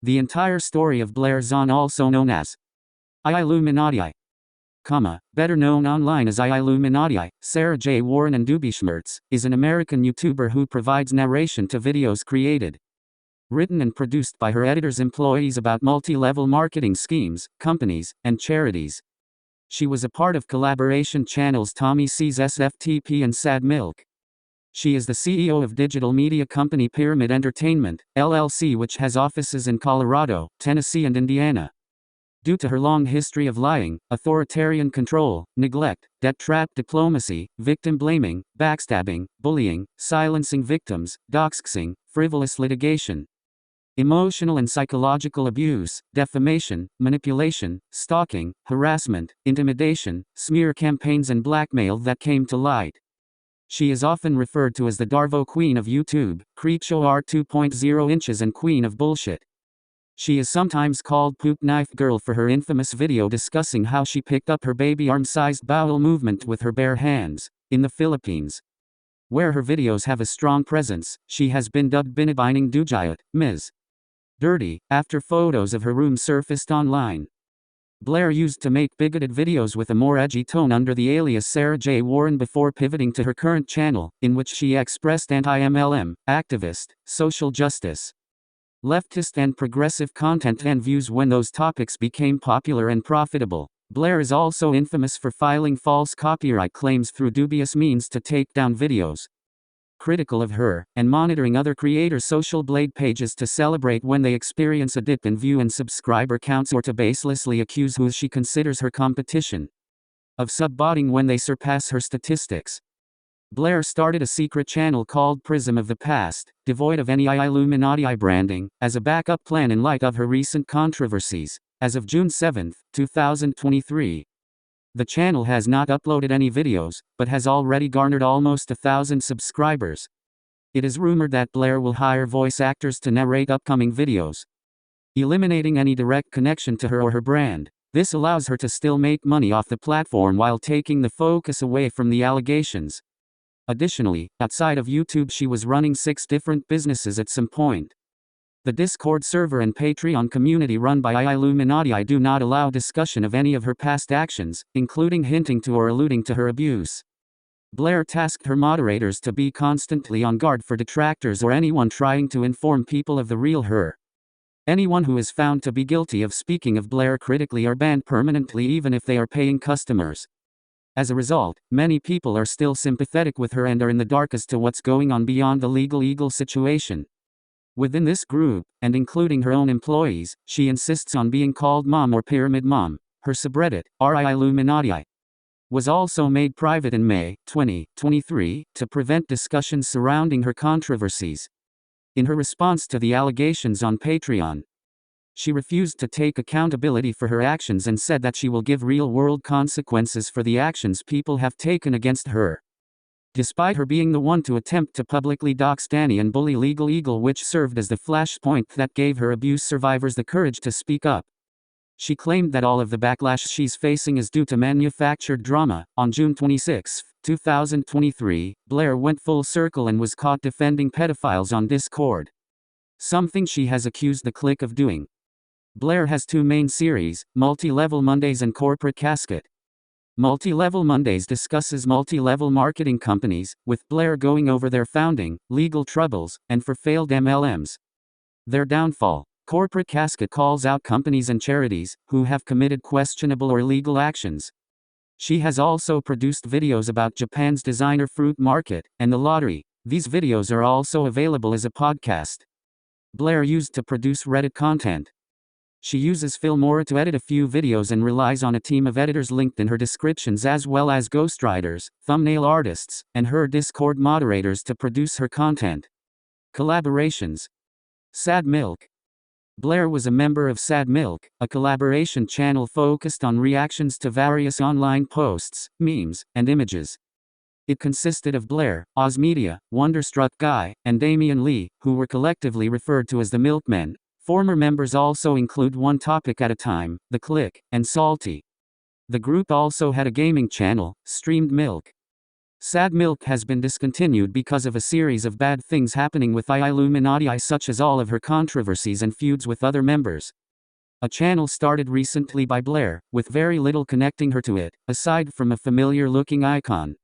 The entire story of Blair Zahn, also known as Illuminati, better known online as Illuminati, Sarah J. Warren and Dubishmertz, is an American YouTuber who provides narration to videos created, written and produced by her editor's employees about multi-level marketing schemes, companies, and charities. She was a part of collaboration channels Tommy C's SFTP and Sad Milk. She is the CEO of digital media company Pyramid Entertainment, LLC, which has offices in Colorado, Tennessee and Indiana. Due to her long history of lying, authoritarian control, neglect, debt trap diplomacy, victim blaming, backstabbing, bullying, silencing victims, doxing, frivolous litigation, emotional and psychological abuse, defamation, manipulation, stalking, harassment, intimidation, smear campaigns and blackmail that came to light. She is often referred to as the Darvo Queen of YouTube, Creepshow R 2.0 inches and Queen of Bullshit. She is sometimes called Poop Knife Girl for her infamous video discussing how she picked up her baby arm-sized bowel movement with her bare hands. In the Philippines, where her videos have a strong presence, she has been dubbed Binibining Dujayat, Ms. Dirty, after photos of her room surfaced online. Blair used to make bigoted videos with a more edgy tone under the alias Sarah J. Warren before pivoting to her current channel, in which she expressed anti-MLM, activist, social justice, leftist and progressive content and views when those topics became popular and profitable. Blair is also infamous for filing false copyright claims through dubious means to take down videos critical of her, and monitoring other creators' social blade pages to celebrate when they experience a dip in view and subscriber counts, or to baselessly accuse who she considers her competition of subbotting when they surpass her statistics. Blair started a secret channel called Prism of the Past, devoid of any Illuminati branding, as a backup plan in light of her recent controversies. As of June 7, 2023, the channel has not uploaded any videos, but has already garnered almost 1,000 subscribers. It is rumored that Blair will hire voice actors to narrate upcoming videos, eliminating any direct connection to her or her brand. This allows her to still make money off the platform while taking the focus away from the allegations. Additionally, outside of YouTube, she was running 6 different businesses at some point. The Discord server and Patreon community run by Illuminati do not allow discussion of any of her past actions, including hinting to or alluding to her abuse. Blair tasked her moderators to be constantly on guard for detractors or anyone trying to inform people of the real her. Anyone who is found to be guilty of speaking of Blair critically are banned permanently, even if they are paying customers. As a result, many people are still sympathetic with her and are in the dark as to what's going on beyond the legal situation. Within this group, and including her own employees, she insists on being called Mom or Pyramid Mom. Her subreddit, Illuminati, was also made private in May 2023 to prevent discussions surrounding her controversies. In her response to the allegations on Patreon, she refused to take accountability for her actions and said that she will give real-world consequences for the actions people have taken against her. Despite her being the one to attempt to publicly dox Danny and bully Legal Eagle, which served as the flashpoint that gave her abuse survivors the courage to speak up, she claimed that all of the backlash she's facing is due to manufactured drama. On June 26, 2023, Blair went full circle and was caught defending pedophiles on Discord, something she has accused the clique of doing. Blair has 2 main series, Multi-Level Mondays and Corporate Casket. Multi-Level Mondays discusses multi-level marketing companies, with Blair going over their founding, legal troubles, and for failed MLMs, their downfall. Corporate Casket calls out companies and charities who have committed questionable or illegal actions. She has also produced videos about Japan's designer fruit market and the lottery. These videos are also available as a podcast. Blair used to produce Reddit content. She uses Filmora to edit a few videos and relies on a team of editors linked in her descriptions, as well as ghostwriters, thumbnail artists, and her Discord moderators to produce her content. Collaborations. Sad Milk. Blair was a member of Sad Milk, a collaboration channel focused on reactions to various online posts, memes, and images. It consisted of Blair, Ozmedia, Wonderstruck Guy, and Damian Lee, who were collectively referred to as the Milkmen. Former members also include One Topic at a Time, The Click, and Salty. The group also had a gaming channel, Streamed Milk. Sad Milk has been discontinued because of a series of bad things happening with Illuminati, such as all of her controversies and feuds with other members. A channel started recently by Blair, with very little connecting her to it, aside from a familiar-looking icon.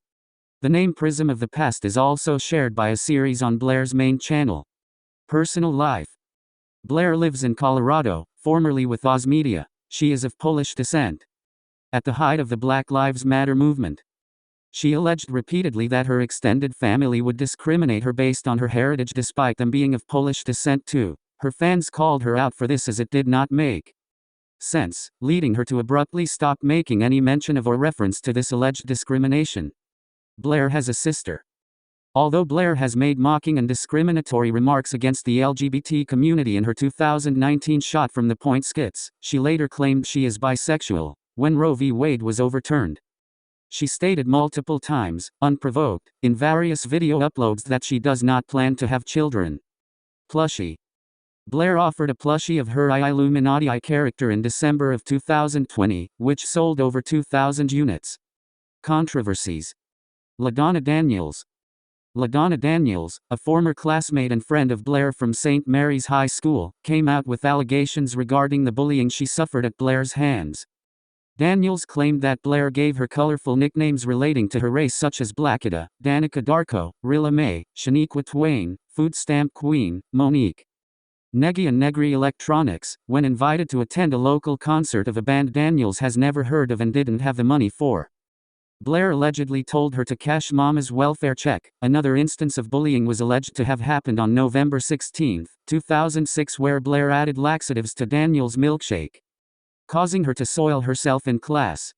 The name Prism of the Past is also shared by a series on Blair's main channel. Personal life. Blair lives in Colorado, formerly with Oz Media. She is of Polish descent. At the height of the Black Lives Matter movement, she alleged repeatedly that her extended family would discriminate her based on her heritage despite them being of Polish descent too. Her fans called her out for this as it did not make sense, leading her to abruptly stop making any mention of or reference to this alleged discrimination. Blair has a sister. Although Blair has made mocking and discriminatory remarks against the LGBT community in her 2019 Shot from the Point skits, she later claimed she is bisexual, when Roe v. Wade was overturned. She stated multiple times, unprovoked, in various video uploads that she does not plan to have children. Plushie. Blair offered a plushie of her Illuminati character in December of 2020, which sold over 2,000 units. Controversies. LaDonna Daniels. LaDonna Daniels, a former classmate and friend of Blair from St. Mary's High School, came out with allegations regarding the bullying she suffered at Blair's hands. Daniels claimed that Blair gave her colorful nicknames relating to her race such as Blackada, Danica Darko, Rilla Mae, Shaniqua Twain, Food Stamp Queen, Monique Negri and Negri Electronics, when invited to attend a local concert of a band Daniels has never heard of and didn't have the money for. Blair allegedly told her to cash Mama's welfare check. Another instance of bullying was alleged to have happened on November 16, 2006, where Blair added laxatives to Daniels' milkshake, causing her to soil herself in class.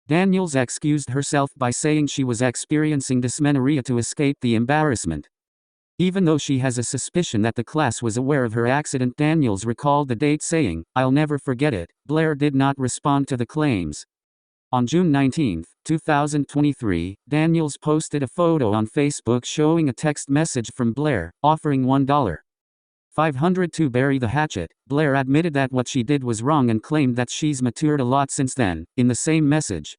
Daniels excused herself by saying she was experiencing dysmenorrhea to escape the embarrassment. Even though she has a suspicion that the class was aware of her accident, Daniels recalled the date saying, "I'll never forget it." Blair did not respond to the claims. On June 19, 2023, Daniels posted a photo on Facebook showing a text message from Blair, offering $1.500 to bury the hatchet. Blair admitted that what she did was wrong and claimed that she's matured a lot since then. In the same message,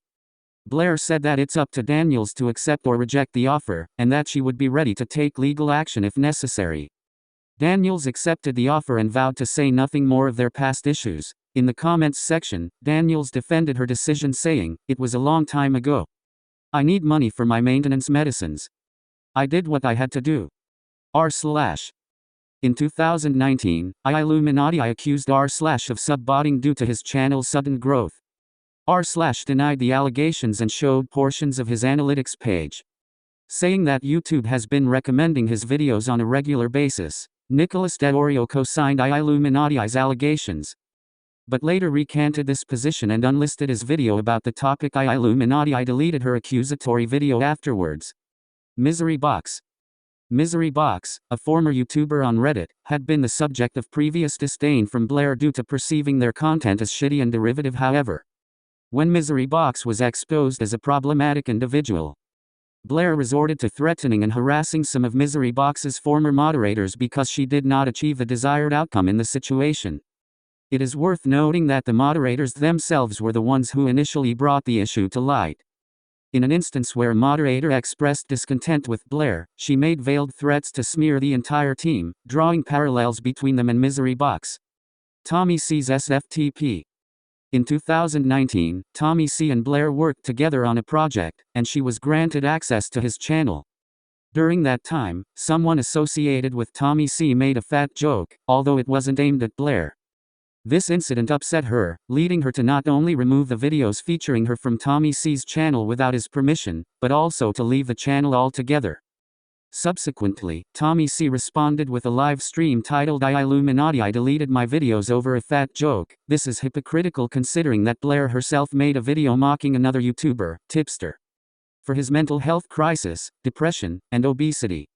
Blair said that it's up to Daniels to accept or reject the offer, and that she would be ready to take legal action if necessary. Daniels accepted the offer and vowed to say nothing more of their past issues. In the comments section, Daniels defended her decision saying, "It was a long time ago. I need money for my maintenance medicines. I did what I had to do." In 2019, Illuminati accused r/ of subbotting due to his channel's sudden growth. r/ denied the allegations and showed portions of his analytics page, saying that YouTube has been recommending his videos on a regular basis. Nicholas DeOrio co-signed Illuminati's allegations, but later recanted this position and unlisted his video about the topic. Illuminati deleted her accusatory video afterwards. Misery Box. Misery Box, a former YouTuber on Reddit, had been the subject of previous disdain from Blair due to perceiving their content as shitty and derivative. However, when Misery Box was exposed as a problematic individual, Blair resorted to threatening and harassing some of Misery Box's former moderators because she did not achieve the desired outcome in the situation. It is worth noting that the moderators themselves were the ones who initially brought the issue to light. In an instance where a moderator expressed discontent with Blair, she made veiled threats to smear the entire team, drawing parallels between them and Misery Box. Tommy C's SFTP. In 2019, Tommy C and Blair worked together on a project, and she was granted access to his channel. During that time, someone associated with Tommy C made a fat joke, although it wasn't aimed at Blair. This incident upset her, leading her to not only remove the videos featuring her from Tommy C's channel without his permission, but also to leave the channel altogether. Subsequently, Tommy C responded with a live stream titled Illuminati deleted my videos over a fat joke. This is hypocritical considering that Blair herself made a video mocking another YouTuber, Tipster, for his mental health crisis, depression, and obesity.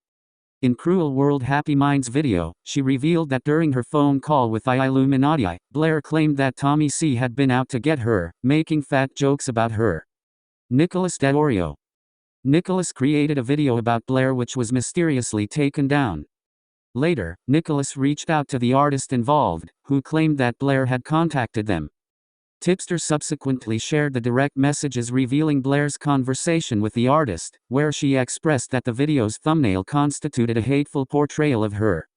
In Cruel World Happy Minds video, she revealed that during her phone call with Illuminati, Blair claimed that Tommy C had been out to get her, making fat jokes about her. Nicholas DeOrio. Nicholas created a video about Blair which was mysteriously taken down. Later, Nicholas reached out to the artist involved, who claimed that Blair had contacted them. Tipster subsequently shared the direct messages revealing Blair's conversation with the artist, where she expressed that the video's thumbnail constituted a hateful portrayal of her.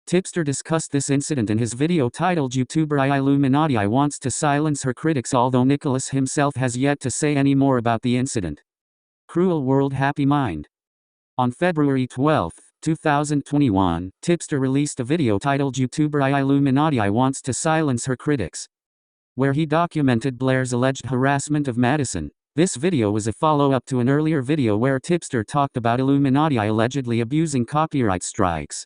Tipster discussed this incident in his video titled "YouTuber Illuminati Wants to Silence Her Critics," although Nicholas himself has yet to say any more about the incident. Cruel World Happy Mind. On February 12, 2021, Tipster released a video titled "YouTuber Illuminati Wants to Silence Her Critics," where he documented Blair's alleged harassment of Madison. This video was a follow-up to an earlier video where Tipster talked about Illuminati allegedly abusing copyright strikes.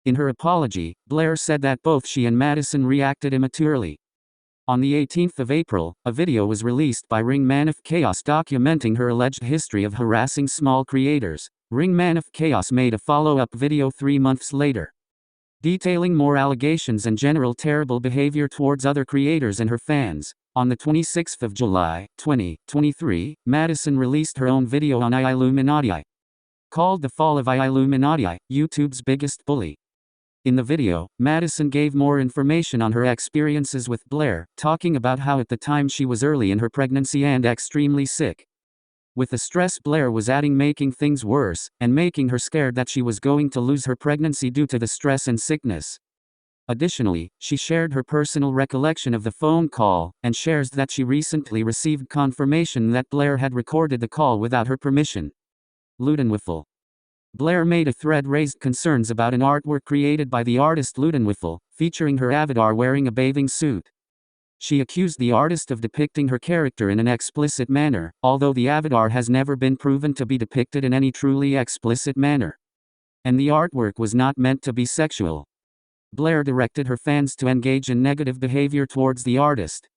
In her apology, Blair said that both she and Madison reacted immaturely. On the 18th of April, a video was released by Ring Man of Chaos documenting her alleged history of harassing small creators. Ring Man of Chaos made a follow-up video 3 months later, detailing more allegations and general terrible behavior towards other creators and her fans. On the 26th of July, 2023, Madison released her own video on Illuminati, called "The Fall of Illuminati, YouTube's Biggest Bully." In the video, Madison gave more information on her experiences with Blair, talking about how at the time she was early in her pregnancy and extremely sick. With the stress Blair was adding making things worse, and making her scared that she was going to lose her pregnancy due to the stress and sickness. Additionally, she shared her personal recollection of the phone call, and shares that she recently received confirmation that Blair had recorded the call without her permission. Ludenwiffle. Blair made a thread raised concerns about an artwork created by the artist Ludenwiffle, featuring her avatar wearing a bathing suit. She accused the artist of depicting her character in an explicit manner, although the avatar has never been proven to be depicted in any truly explicit manner. And the artwork was not meant to be sexual. Blair directed her fans to engage in negative behavior towards the artist.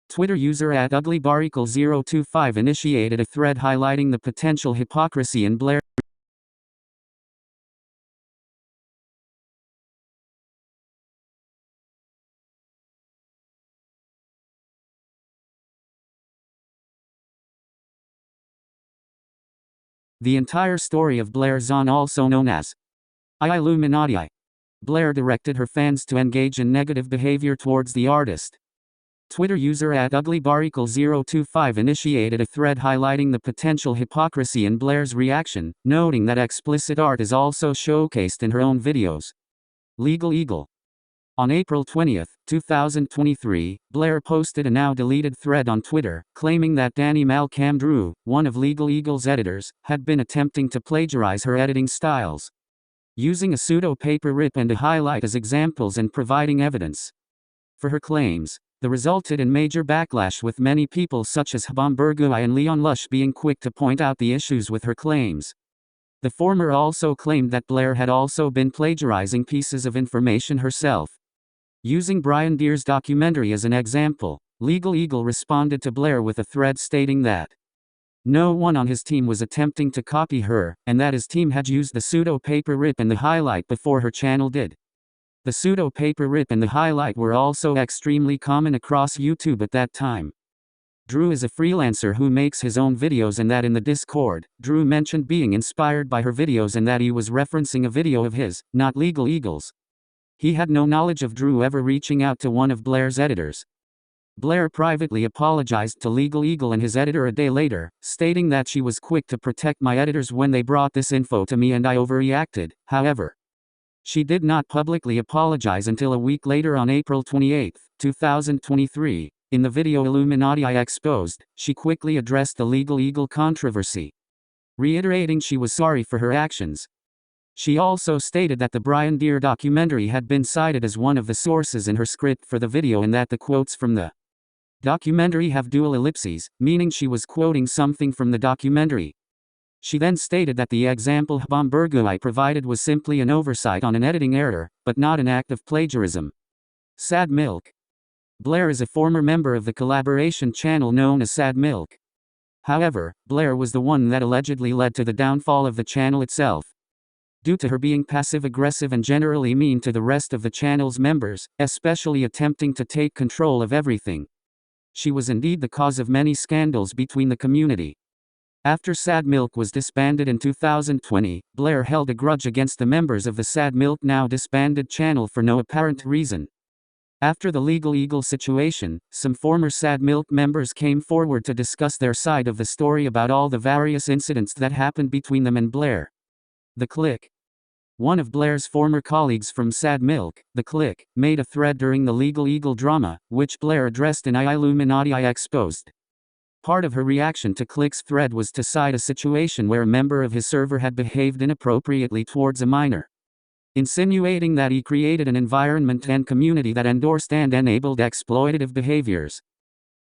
Twitter user @uglybar025 initiated a thread highlighting the potential hypocrisy in Blair. The entire story of Blair Zahn, also known as Illuminati. Blair directed her fans to engage in negative behavior towards the artist. Twitter user @uglybar025 initiated a thread highlighting the potential hypocrisy in Blair's reaction, noting that explicit art is also showcased in her own videos. Legal Eagle. On April 20, 2023, Blair posted a now-deleted thread on Twitter, claiming that Danny Malcolm Drew, one of Legal Eagle's editors, had been attempting to plagiarize her editing styles, using a pseudo-paper rip and a highlight as examples and providing evidence for her claims. This resulted in major backlash, with many people such as Habambergui and Leon Lush being quick to point out the issues with her claims. The former also claimed that Blair had also been plagiarizing pieces of information herself. Using Brian Deer's documentary as an example, Legal Eagle responded to Blair with a thread stating that no one on his team was attempting to copy her, and that his team had used the pseudo-paper rip and the highlight before her channel did. The pseudo-paper rip and the highlight were also extremely common across YouTube at that time. Drew is a freelancer who makes his own videos, and that in the Discord, Drew mentioned being inspired by her videos and that he was referencing a video of his, not Legal Eagle's. He had no knowledge of Drew ever reaching out to one of Blair's editors. Blair privately apologized to Legal Eagle and his editor a day later, stating that she was quick to protect my editors when they brought this info to me and I overreacted. However, she did not publicly apologize until a week later on April 28, 2023. In the video Illuminati Exposed, she quickly addressed the Legal Eagle controversy, reiterating she was sorry for her actions. She also stated that the Brian Deer documentary had been cited as one of the sources in her script for the video, and that the quotes from the documentary have dual ellipses, meaning she was quoting something from the documentary. She then stated that the example Habambergui provided was simply an oversight on an editing error, but not an act of plagiarism. Sad Milk. Blair is a former member of the collaboration channel known as Sad Milk. However, Blair was the one that allegedly led to the downfall of the channel itself, due to her being passive-aggressive and generally mean to the rest of the channel's members, especially attempting to take control of everything. She was indeed the cause of many scandals between the community. After Sad Milk was disbanded in 2020, Blair held a grudge against the members of the Sad Milk now disbanded channel for no apparent reason. After the Legal Eagle situation, some former Sad Milk members came forward to discuss their side of the story about all the various incidents that happened between them and Blair. The Click. One of Blair's former colleagues from Sad Milk, The Click, made a thread during the Legal Eagle drama, which Blair addressed in Illuminati Exposed. Part of her reaction to Click's thread was to cite a situation where a member of his server had behaved inappropriately towards a minor, insinuating that he created an environment and community that endorsed and enabled exploitative behaviors.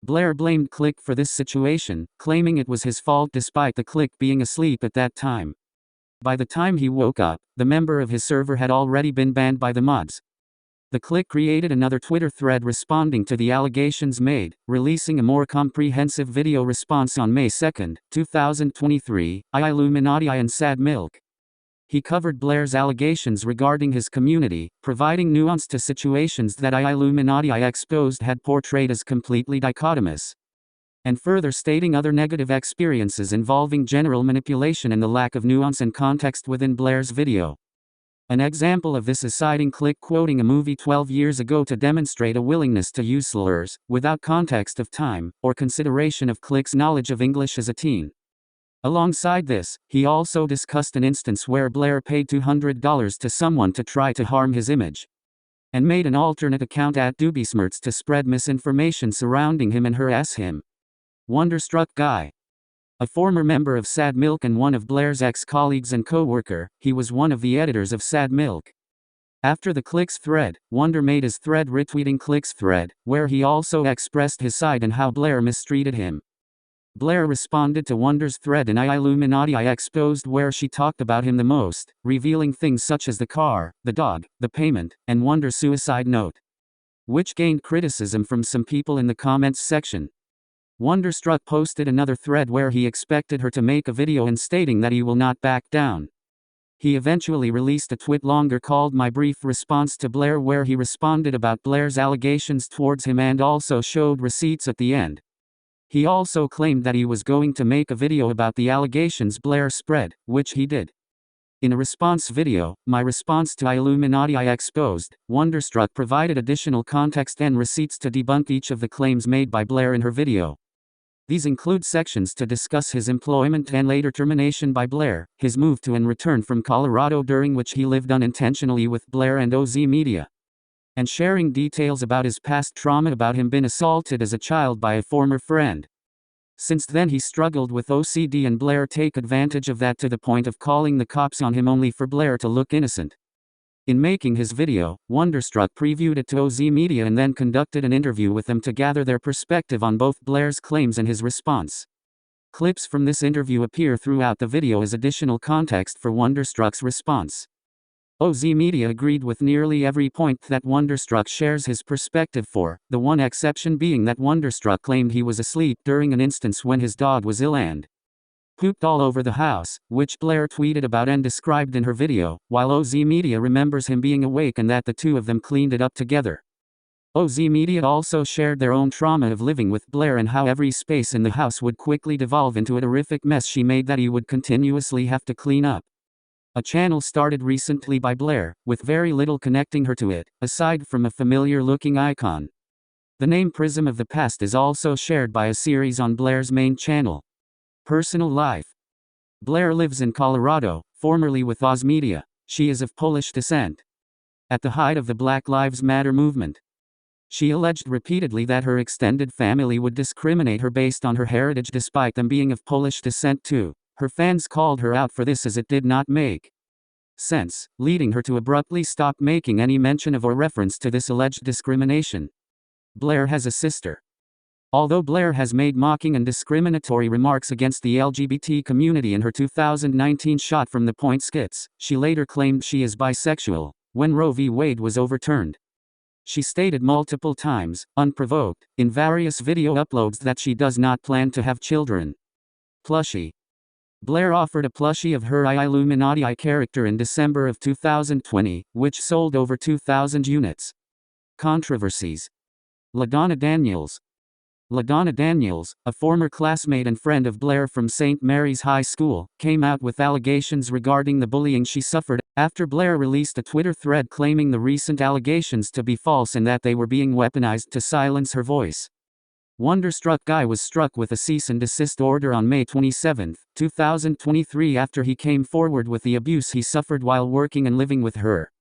Blair blamed Click for this situation, claiming it was his fault despite the Click being asleep at that time. By the time he woke up, the member of his server had already been banned by the mods. The Click created another Twitter thread responding to the allegations made, releasing a more comprehensive video response on May 2, 2023, Illuminati and Sad Milk. He covered Blair's allegations regarding his community, providing nuance to situations that Illuminati Exposed had portrayed as completely dichotomous, and further stating other negative experiences involving general manipulation and the lack of nuance and context within Blair's video. An example of this is citing Click quoting a movie 12 years ago to demonstrate a willingness to use slurs, without context of time, or consideration of Click's knowledge of English as a teen. Alongside this, he also discussed an instance where Blair paid $200 to someone to try to harm his image, and made an alternate account at Dubismerts to spread misinformation surrounding him and harass him. Wonderstruck Guy. A former member of Sad Milk and one of Blair's ex-colleagues and co-worker, he was one of the editors of Sad Milk. After the Click's thread, Wonder made his thread retweeting Click's thread, where he also expressed his side and how Blair mistreated him. Blair responded to Wonder's thread in Illuminati Exposed where she talked about him the most, revealing things such as the car, the dog, the payment, and Wonder's suicide note, which gained criticism from some people in the comments section. Wonderstruck posted another thread where he expected her to make a video and stating that he will not back down. He eventually released a tweet longer called My Brief Response to Blair where he responded about Blair's allegations towards him and also showed receipts at the end. He also claimed that he was going to make a video about the allegations Blair spread, which he did. In a response video, My Response to Illuminati Exposed, Wonderstruck provided additional context and receipts to debunk each of the claims made by Blair in her video. These include sections to discuss his employment and later termination by Blair, his move to and return from Colorado during which he lived unintentionally with Blair and OZ Media, and sharing details about his past trauma about him being assaulted as a child by a former friend. Since then he struggled with OCD and Blair take advantage of that to the point of calling the cops on him only for Blair to look innocent. In making his video, Wonderstruck previewed it to OZ Media and then conducted an interview with them to gather their perspective on both Blair's claims and his response. Clips from this interview appear throughout the video as additional context for Wonderstruck's response. OZ Media agreed with nearly every point that Wonderstruck shares his perspective for, the one exception being that Wonderstruck claimed he was asleep during an instance when his dog was ill and pooped all over the house, which Blair tweeted about and described in her video, while OZ Media remembers him being awake and that the two of them cleaned it up together. OZ Media also shared their own trauma of living with Blair and how every space in the house would quickly devolve into a horrific mess she made that he would continuously have to clean up. A channel started recently by Blair, with very little connecting her to it, aside from a familiar-looking icon. The name Prism of the Past is also shared by a series on Blair's main channel. Personal life. Blair lives in Colorado, formerly with Oz Media. She is of Polish descent. At the height of the Black Lives Matter movement, she alleged repeatedly that her extended family would discriminate her based on her heritage despite them being of Polish descent too. Her fans called her out for this as it did not make sense, leading her to abruptly stop making any mention of or reference to this alleged discrimination. Blair has a sister. Although Blair has made mocking and discriminatory remarks against the LGBT community in her 2019 Shot from the Point skits, she later claimed she is bisexual, when Roe v. Wade was overturned. She stated multiple times, unprovoked, in various video uploads that she does not plan to have children. Plushie. Blair offered a plushie of her Illuminati character in December of 2020, which sold over 2,000 units. Controversies. LaDonna Daniels. LaDonna Daniels, a former classmate and friend of Blair from St. Mary's High School, came out with allegations regarding the bullying she suffered, after Blair released a Twitter thread claiming the recent allegations to be false and that they were being weaponized to silence her voice. Wonderstruck Guy was struck with a cease and desist order on May 27, 2023 after he came forward with the abuse he suffered while working and living with her.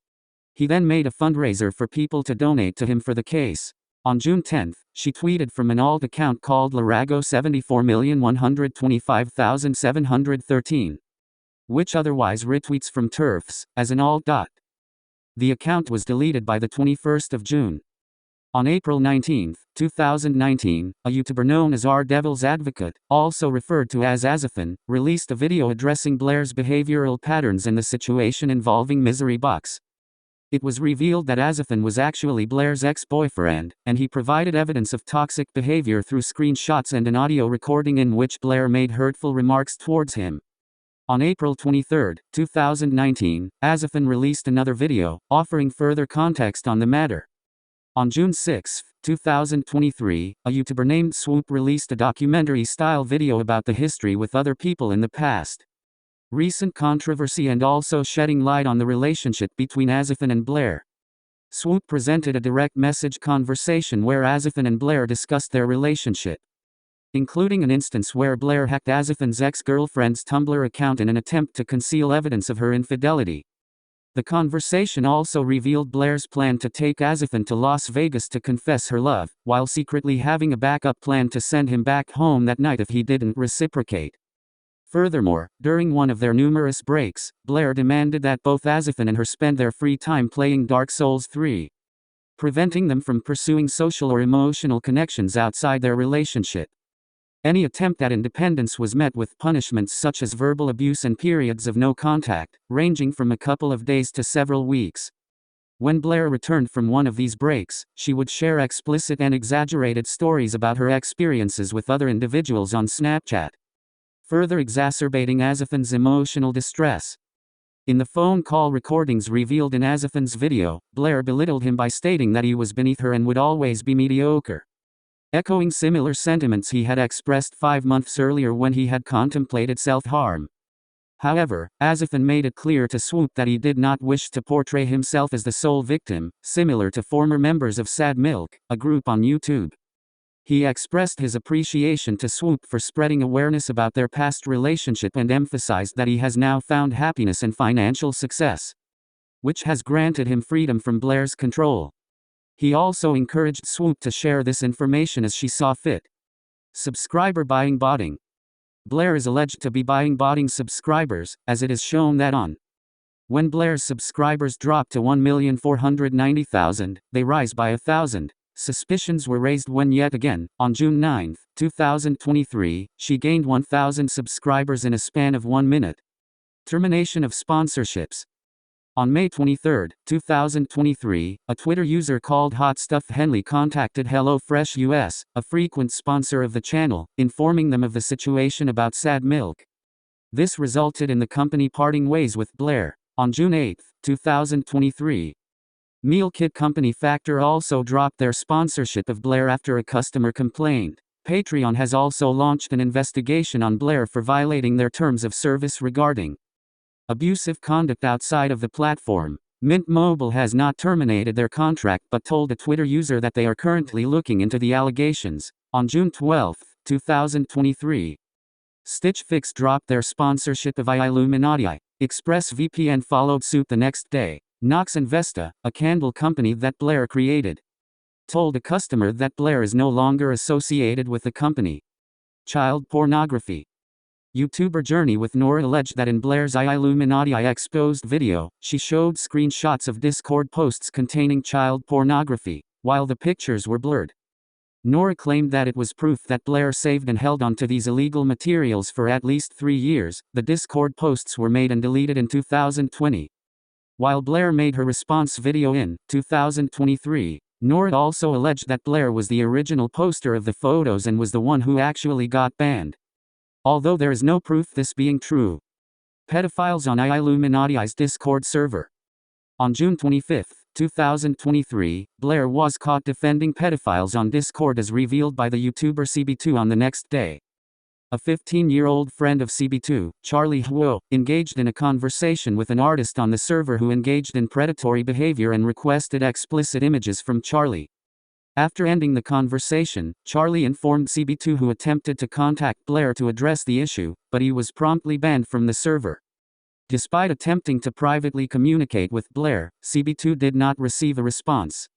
He then made a fundraiser for people to donate to him for the case. On June 10, she tweeted from an alt account called Larago 74,125,713, which otherwise retweets from TERFs, as an alt. The account was deleted by the 21st of June. On April 19, 2019, a YouTuber known as R Devil's Advocate, also referred to as Azathan, released a video addressing Blair's behavioral patterns and the situation involving Misery Box. It was revealed that Azathan was actually Blair's ex-boyfriend, and he provided evidence of toxic behavior through screenshots and an audio recording in which Blair made hurtful remarks towards him. On April 23, 2019, Azathan released another video, offering further context on the matter. On June 6, 2023, a YouTuber named Swoop released a documentary-style video about the history with other people in the past. Recent controversy and also shedding light on the relationship between Azathan and Blair. Swoop presented a direct message conversation where Azathan and Blair discussed their relationship, including an instance where Blair hacked Azathan's ex-girlfriend's Tumblr account in an attempt to conceal evidence of her infidelity. The conversation also revealed Blair's plan to take Azathan to Las Vegas to confess her love, while secretly having a backup plan to send him back home that night if he didn't reciprocate. Furthermore, during one of their numerous breaks, Blair demanded that both Azathan and her spend their free time playing Dark Souls 3, preventing them from pursuing social or emotional connections outside their relationship. Any attempt at independence was met with punishments such as verbal abuse and periods of no contact, ranging from a couple of days to several weeks. When Blair returned from one of these breaks, she would share explicit and exaggerated stories about her experiences with other individuals on Snapchat, further exacerbating Azathan's emotional distress. In the phone call recordings revealed in Azathan's video, Blair belittled him by stating that he was beneath her and would always be mediocre, echoing similar sentiments he had expressed 5 months earlier when he had contemplated self-harm. However, Azathan made it clear to Swoop that he did not wish to portray himself as the sole victim, similar to former members of Sad Milk, a group on YouTube. He expressed his appreciation to Swoop for spreading awareness about their past relationship and emphasized that he has now found happiness and financial success, which has granted him freedom from Blair's control. He also encouraged Swoop to share this information as she saw fit. Subscriber buying botting. Blair is alleged to be buying botting subscribers, as it is shown that when Blair's subscribers drop to 1,490,000, they rise by 1,000. Suspicions were raised when yet again, on June 9, 2023, she gained 1,000 subscribers in a span of 1 minute. Termination of sponsorships. On May 23, 2023, a Twitter user called Hot Stuff Henley contacted HelloFresh US, a frequent sponsor of the channel, informing them of the situation about Sad Milk. This resulted in the company parting ways with Blair. On June 8, 2023, meal kit company Factor also dropped their sponsorship of Blair after a customer complained. Patreon has also launched an investigation on Blair for violating their terms of service regarding abusive conduct outside of the platform. Mint Mobile has not terminated their contract but told a Twitter user that they are currently looking into the allegations. On June 12, 2023, Stitch Fix dropped their sponsorship of Illuminati. ExpressVPN followed suit the next day. Nox and Vesta, a candle company that Blair created, told a customer that Blair is no longer associated with the company. Child pornography. YouTuber Journey with Nora alleged that in Blair's Illuminati exposed video, she showed screenshots of Discord posts containing child pornography, while the pictures were blurred. Nora claimed that it was proof that Blair saved and held onto these illegal materials for at least 3 years. The Discord posts were made and deleted in 2020. While Blair made her response video in 2023, Nora also alleged that Blair was the original poster of the photos and was the one who actually got banned, although there is no proof this being true. Pedophiles on Illuminati's Discord server. On June 25, 2023, Blair was caught defending pedophiles on Discord as revealed by the YouTuber CB2 on the next day. A 15-year-old friend of CB2, Charlie Huo, engaged in a conversation with an artist on the server who engaged in predatory behavior and requested explicit images from Charlie. After ending the conversation, Charlie informed CB2, who attempted to contact Blair to address the issue, but he was promptly banned from the server. Despite attempting to privately communicate with Blair, CB2 did not receive a response.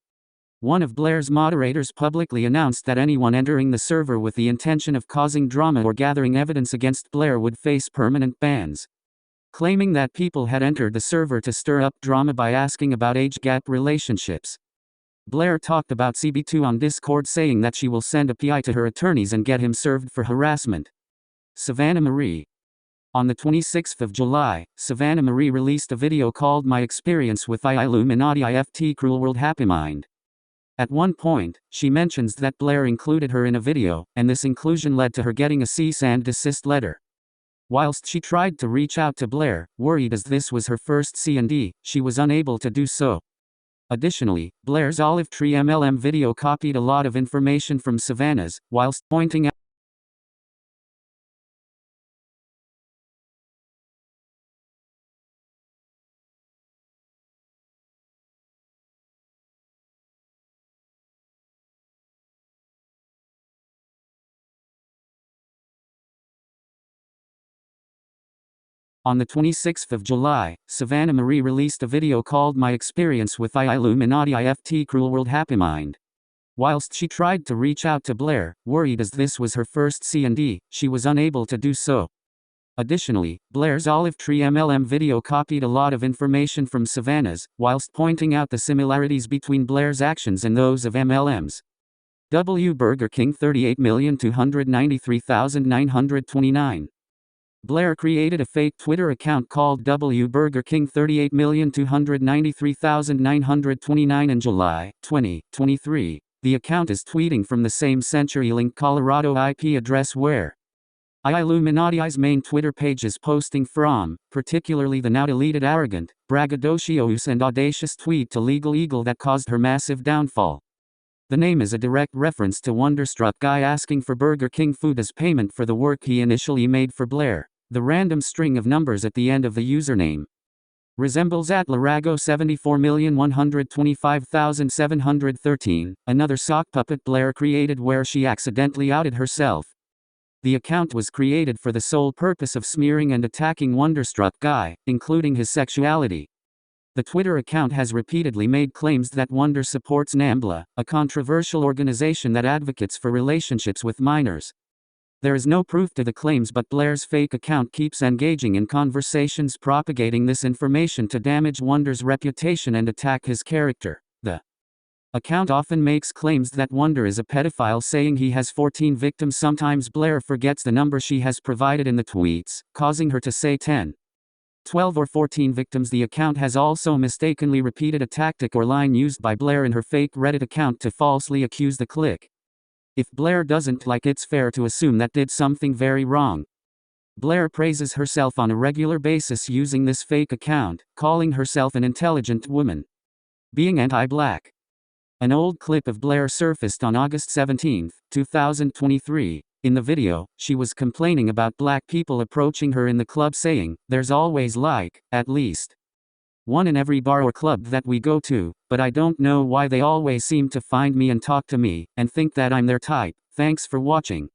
One of Blair's moderators publicly announced that anyone entering the server with the intention of causing drama or gathering evidence against Blair would face permanent bans. Claiming that people had entered the server to stir up drama by asking about age gap relationships. Blair talked about CB2 on Discord, saying that she will send a PI to her attorneys and get him served for harassment. Savannah Marie. On the 26th of July, Savannah Marie released a video called My Experience with Illuminati IFT Cruel World Happy Mind. At one point, she mentions that Blair included her in a video, and this inclusion led to her getting a cease and desist letter. Whilst she tried to reach out to Blair, worried as this was her first C&D, she was unable to do so. Additionally, Blair's Olive Tree MLM video copied a lot of information from Savannah's, whilst pointing out On the 26th of July, Savannah Marie released a video called My Experience with Illuminati IFT Cruel World Happy Mind. Whilst she tried to reach out to Blair, worried as this was her first C&D, she was unable to do so. Additionally, Blair's Olive Tree MLM video copied a lot of information from Savannah's, whilst pointing out the similarities between Blair's actions and those of MLMs. W. Burger King 38,293,929. Blair created a fake Twitter account called W. Burger King 38,293,929 in July 2023. The account is tweeting from the same CenturyLink Colorado IP address where Illuminati's main Twitter page is posting from, particularly the now deleted arrogant, braggadocious and audacious tweet to Legal Eagle that caused her massive downfall. The name is a direct reference to Wonderstruck Guy asking for Burger King food as payment for the work he initially made for Blair. The random string of numbers at the end of the username resembles at Larago 74,125,713, another sock puppet Blair created where she accidentally outed herself. The account was created for the sole purpose of smearing and attacking Wonderstruck Guy, including his sexuality. The Twitter account has repeatedly made claims that Wonder supports NAMBLA, a controversial organization that advocates for relationships with minors. There is no proof to the claims, but Blair's fake account keeps engaging in conversations propagating this information to damage Wonder's reputation and attack his character. The account often makes claims that Wonder is a pedophile, saying he has 14 victims. Sometimes Blair forgets the number she has provided in the tweets, causing her to say 10, 12 or 14 victims. The account has also mistakenly repeated a tactic or line used by Blair in her fake Reddit account to falsely accuse the clique. If Blair doesn't like, it's fair to assume that did something very wrong. Blair praises herself on a regular basis using this fake account, calling herself an intelligent woman, being anti-black. An old clip of Blair surfaced on August 17, 2023. In the video, she was complaining about black people approaching her in the club, saying, "There's always like, at least one in every bar or club that we go to, but I don't know why they always seem to find me and talk to me, and think that I'm their type. Thanks for watching."